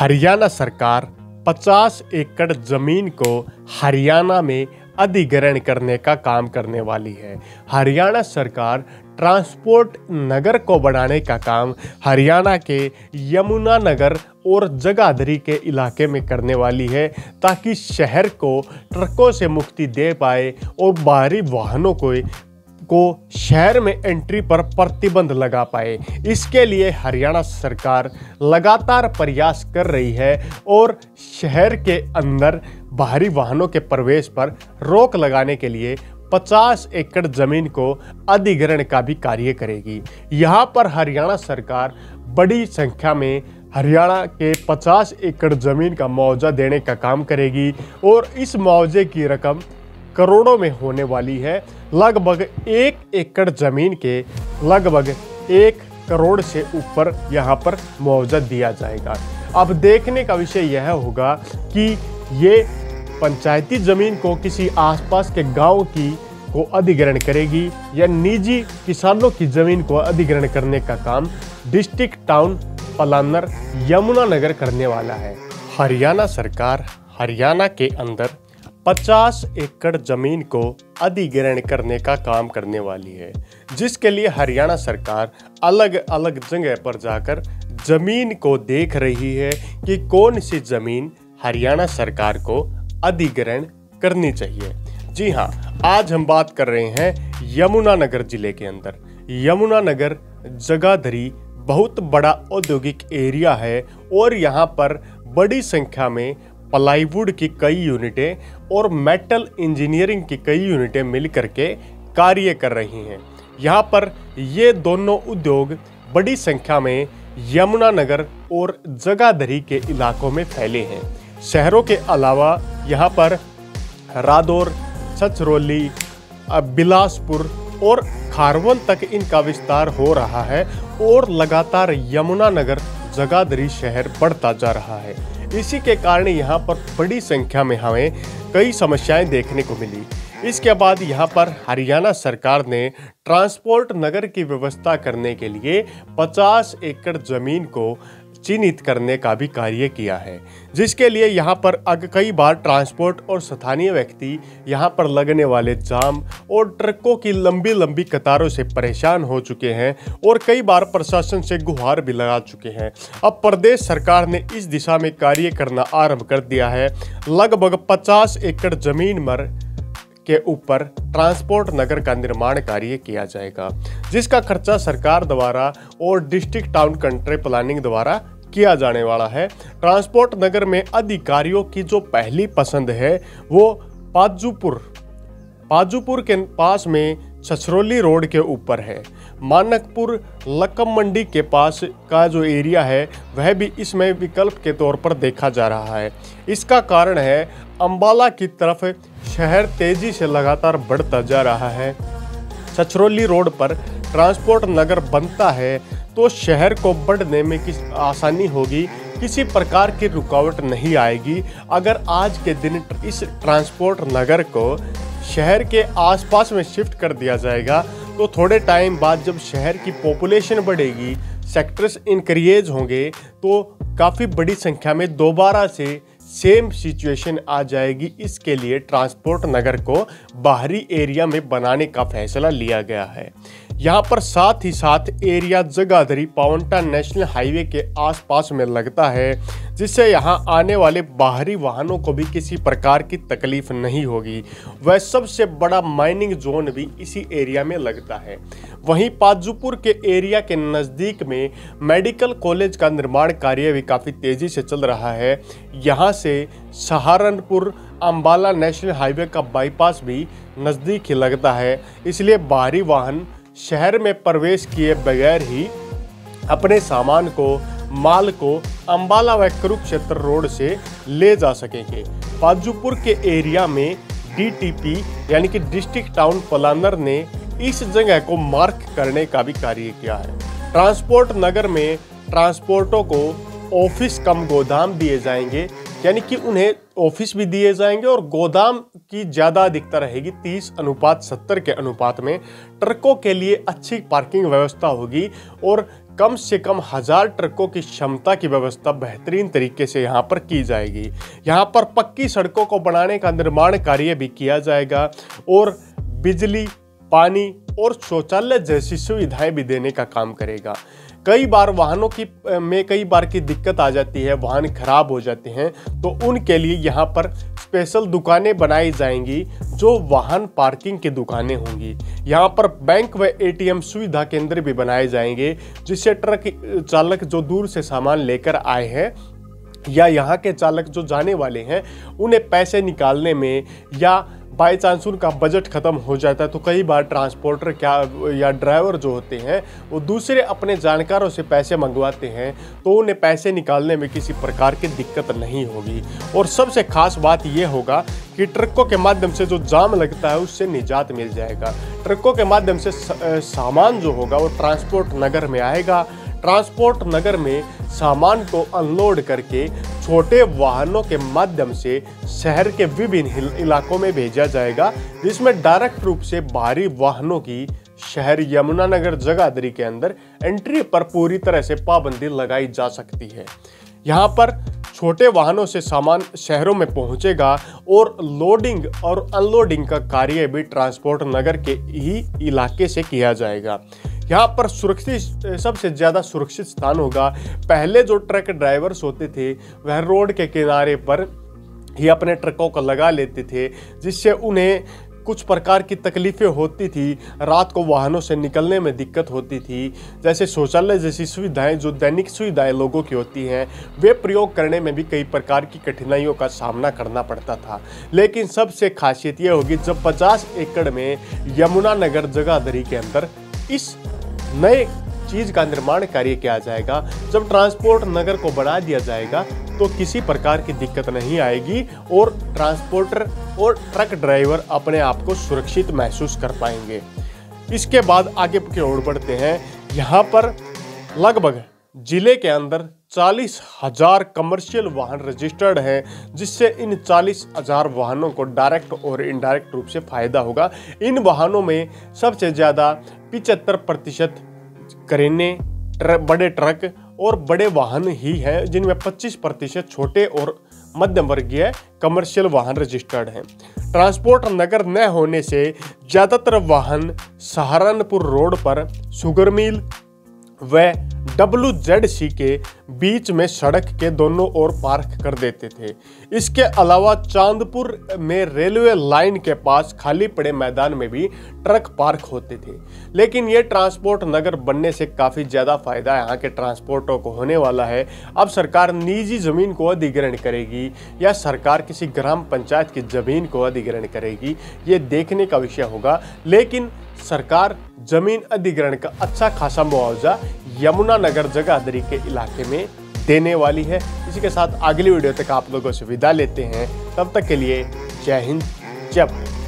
हरियाणा सरकार 50 एकड़ जमीन को हरियाणा में अधिग्रहण करने का काम करने वाली है। हरियाणा सरकार ट्रांसपोर्ट नगर को बढ़ाने का काम हरियाणा के यमुनानगर और जगाधरी के इलाके में करने वाली है, ताकि शहर को ट्रकों से मुक्ति दे पाए और बाहरी वाहनों को शहर में एंट्री पर प्रतिबंध लगा पाए। इसके लिए हरियाणा सरकार लगातार प्रयास कर रही है और शहर के अंदर बाहरी वाहनों के प्रवेश पर रोक लगाने के लिए 50 एकड़ जमीन को अधिग्रहण का भी कार्य करेगी। यहाँ पर हरियाणा सरकार बड़ी संख्या में हरियाणा के 50 एकड़ जमीन का मुआवजा देने का काम करेगी और इस मुआवजे की रकम करोड़ों में होने वाली है। लगभग 1 एकड़ जमीन के लगभग 1 करोड़ से ऊपर यहाँ पर मुआवजा दिया जाएगा। अब देखने का विषय यह होगा कि ये पंचायती जमीन को किसी आसपास के गांव को अधिग्रहण करेगी या निजी किसानों की जमीन को अधिग्रहण करने का काम डिस्ट्रिक्ट टाउन प्लानर यमुनानगर करने वाला है। हरियाणा सरकार हरियाणा के अंदर 50 एकड़ जमीन को अधिग्रहण करने का काम करने वाली है, जिसके लिए हरियाणा सरकार अलग अलग जगह पर जाकर जमीन को देख रही है कि कौन सी जमीन हरियाणा सरकार को अधिग्रहण करनी चाहिए। जी हाँ, आज हम बात कर रहे हैं यमुनानगर जिले के अंदर। यमुनानगर जगाधरी बहुत बड़ा औद्योगिक एरिया है और यहाँ पर बड़ी संख्या में प्लाईवुड की कई यूनिटें और मेटल इंजीनियरिंग की कई यूनिटें मिलकर के कार्य कर रही हैं। यहाँ पर ये दोनों उद्योग बड़ी संख्या में यमुनानगर और जगाधरी के इलाकों में फैले हैं। शहरों के अलावा यहाँ पर रादौर, छछरौली, बिलासपुर और खारवन तक इनका विस्तार हो रहा है और लगातार यमुनानगर जगाधरी शहर बढ़ता जा रहा है। इसी के कारण यहाँ पर बड़ी संख्या में हमें कई समस्याएं देखने को मिली। इसके बाद यहाँ पर हरियाणा सरकार ने ट्रांसपोर्ट नगर की व्यवस्था करने के लिए 50 एकड़ जमीन को चिन्हित करने का भी कार्य किया है, जिसके लिए यहाँ पर कई बार ट्रांसपोर्ट और स्थानीय व्यक्ति यहाँ पर लगने वाले जाम और ट्रकों की लंबी लंबी कतारों से परेशान हो चुके हैं और कई बार प्रशासन से गुहार भी लगा चुके हैं। अब प्रदेश सरकार ने इस दिशा में कार्य करना आरंभ कर दिया है। लगभग 50 एकड़ जमीन के ऊपर ट्रांसपोर्ट नगर का निर्माण कार्य किया जाएगा, जिसका खर्चा सरकार द्वारा और डिस्ट्रिक्ट टाउन कंट्री प्लानिंग द्वारा किया जाने वाला है। ट्रांसपोर्ट नगर में अधिकारियों की जो पहली पसंद है वो पाजूपुर के पास में छछरौली रोड के ऊपर है। मानकपुर लक्कम मंडी के पास का जो एरिया है वह भी इसमें विकल्प के तौर पर देखा जा रहा है। इसका कारण है अंबाला की तरफ शहर तेजी से लगातार बढ़ता जा रहा है। छछरौली रोड पर ट्रांसपोर्ट नगर बनता है तो शहर को बढ़ने में आसानी होगी, किसी प्रकार की रुकावट नहीं आएगी। अगर आज के दिन इस ट्रांसपोर्ट नगर को शहर के आसपास में शिफ्ट कर दिया जाएगा तो थोड़े टाइम बाद जब शहर की पॉपुलेशन बढ़ेगी, सेक्टर्स इंक्रीज होंगे, तो काफ़ी बड़ी संख्या में दोबारा से सेम सिचुएशन आ जाएगी। इसके लिए ट्रांसपोर्ट नगर को बाहरी एरिया में बनाने का फैसला लिया गया है। यहाँ पर साथ ही साथ area Jagadhri Paonta national highway के आसपास में लगता है, जिससे यहाँ आने वाले बाहरी वाहनों को भी किसी प्रकार की तकलीफ नहीं होगी। वह सबसे बड़ा माइनिंग जोन भी इसी एरिया में लगता है। वहीं पाजूपुर के एरिया के नज़दीक में मेडिकल कॉलेज का निर्माण कार्य भी काफ़ी तेज़ी से चल रहा है। यहाँ से सहारनपुर अंबाला नेशनल हाईवे का बाईपास भी नज़दीक ही लगता है, इसलिए बाहरी वाहन शहर में प्रवेश किए बगैर ही अपने सामान को, माल को अंबाला व कुरुक्षेत्र रोड से ले जा सकेंगे। पाजूपुर के एरिया में डीटीपी यानी कि डिस्ट्रिक्ट टाउन प्लानर ने इस जगह को मार्क करने का भी कार्य किया है। ट्रांसपोर्ट नगर में ट्रांसपोर्टों को ऑफिस कम गोदाम दिए जाएंगे, यानी कि उन्हें ऑफिस भी दिए जाएंगे और गोदाम की ज़्यादा अधिकता रहेगी। 30:70 के अनुपात में ट्रकों के लिए अच्छी पार्किंग व्यवस्था होगी और कम से कम 1000 ट्रकों की क्षमता की व्यवस्था बेहतरीन तरीके से यहाँ पर की जाएगी। यहाँ पर पक्की सड़कों को बनाने का निर्माण कार्य भी किया जाएगा और बिजली, पानी और शौचालय जैसी सुविधाएं भी देने का काम करेगा। कई बार वाहनों की दिक्कत आ जाती है, वाहन खराब हो जाते हैं, तो उनके लिए यहाँ पर स्पेशल दुकानें बनाई जाएंगी जो वाहन पार्किंग की दुकानें होंगी। यहाँ पर बैंक व एटीएम सुविधा केंद्र भी बनाए जाएंगे, जिससे ट्रक चालक जो दूर से सामान लेकर आए हैं या यहाँ के चालक जो जाने वाले हैं उन्हें पैसे निकालने में या बाई चांस उनका बजट ख़त्म हो जाता है तो कई बार ट्रांसपोर्टर या ड्राइवर जो होते हैं वो दूसरे अपने जानकारों से पैसे मंगवाते हैं, तो उन्हें पैसे निकालने में किसी प्रकार की दिक्कत नहीं होगी। और सबसे खास बात ये होगा कि ट्रकों के माध्यम से जो जाम लगता है उससे निजात मिल जाएगा। ट्रकों के माध्यम से सामान जो होगा वो ट्रांसपोर्ट नगर में आएगा। ट्रांसपोर्ट नगर में सामान को अनलोड करके छोटे वाहनों के माध्यम से शहर के विभिन्न इलाकों में भेजा जाएगा, जिसमें डायरेक्ट रूप से भारी वाहनों की शहर यमुनानगर जगाधरी के अंदर एंट्री पर पूरी तरह से पाबंदी लगाई जा सकती है। यहाँ पर छोटे वाहनों से सामान शहरों में पहुंचेगा और लोडिंग और अनलोडिंग का कार्य भी ट्रांसपोर्ट नगर के ही इलाके से किया जाएगा। यहाँ पर सबसे ज़्यादा सुरक्षित स्थान होगा। पहले जो ट्रक ड्राइवर्स होते थे वह रोड के किनारे पर ही अपने ट्रकों को लगा लेते थे, जिससे उन्हें कुछ प्रकार की तकलीफ़ें होती थी। रात को वाहनों से निकलने में दिक्कत होती थी, जैसे शौचालय जैसी सुविधाएं जो दैनिक सुविधाएं लोगों की होती हैं वे प्रयोग करने में भी कई प्रकार की कठिनाइयों का सामना करना पड़ता था। लेकिन सबसे खासियत ये होगी जब 50 एकड़ में यमुनानगर जगाधरी के अंदर इस नए चीज़ का निर्माण कार्य किया जाएगा। जब ट्रांसपोर्ट नगर को बढ़ा दिया जाएगा तो किसी प्रकार की दिक्कत नहीं आएगी और ट्रांसपोर्टर और ट्रक ड्राइवर अपने आप को सुरक्षित महसूस कर पाएंगे। इसके बाद आगे की ओर बढ़ते हैं। यहाँ पर लगभग जिले के अंदर 40,000 कमर्शियल वाहन रजिस्टर्ड हैं, जिससे इन 40,000 वाहनों को डायरेक्ट और इनडायरेक्ट रूप से फायदा होगा। इन वाहनों में सबसे ज़्यादा 75% क्रेने, बड़े ट्रक और बड़े वाहन ही हैं, जिनमें 25% छोटे और मध्यम वर्गीय कमर्शियल वाहन रजिस्टर्ड हैं। ट्रांसपोर्ट नगर न होने से ज़्यादातर वाहन सहारनपुर रोड पर शुगर मिल व WZC के बीच में सड़क के दोनों ओर पार्क कर देते थे। इसके अलावा चांदपुर में रेलवे लाइन के पास खाली पड़े मैदान में भी ट्रक पार्क होते थे। लेकिन ये ट्रांसपोर्ट नगर बनने से काफ़ी ज़्यादा फायदा यहाँ के ट्रांसपोर्टरों को होने वाला है। अब सरकार निजी ज़मीन को अधिग्रहण करेगी या सरकार किसी ग्राम पंचायत की ज़मीन को अधिग्रहण करेगी, ये देखने का विषय होगा। लेकिन सरकार जमीन अधिग्रहण का अच्छा खासा मुआवजा यमुनानगर जगाधरी के इलाके में देने वाली है। इसी के साथ अगली वीडियो तक आप लोगों से विदा लेते हैं। तब तक के लिए जय हिंद, जय भारत।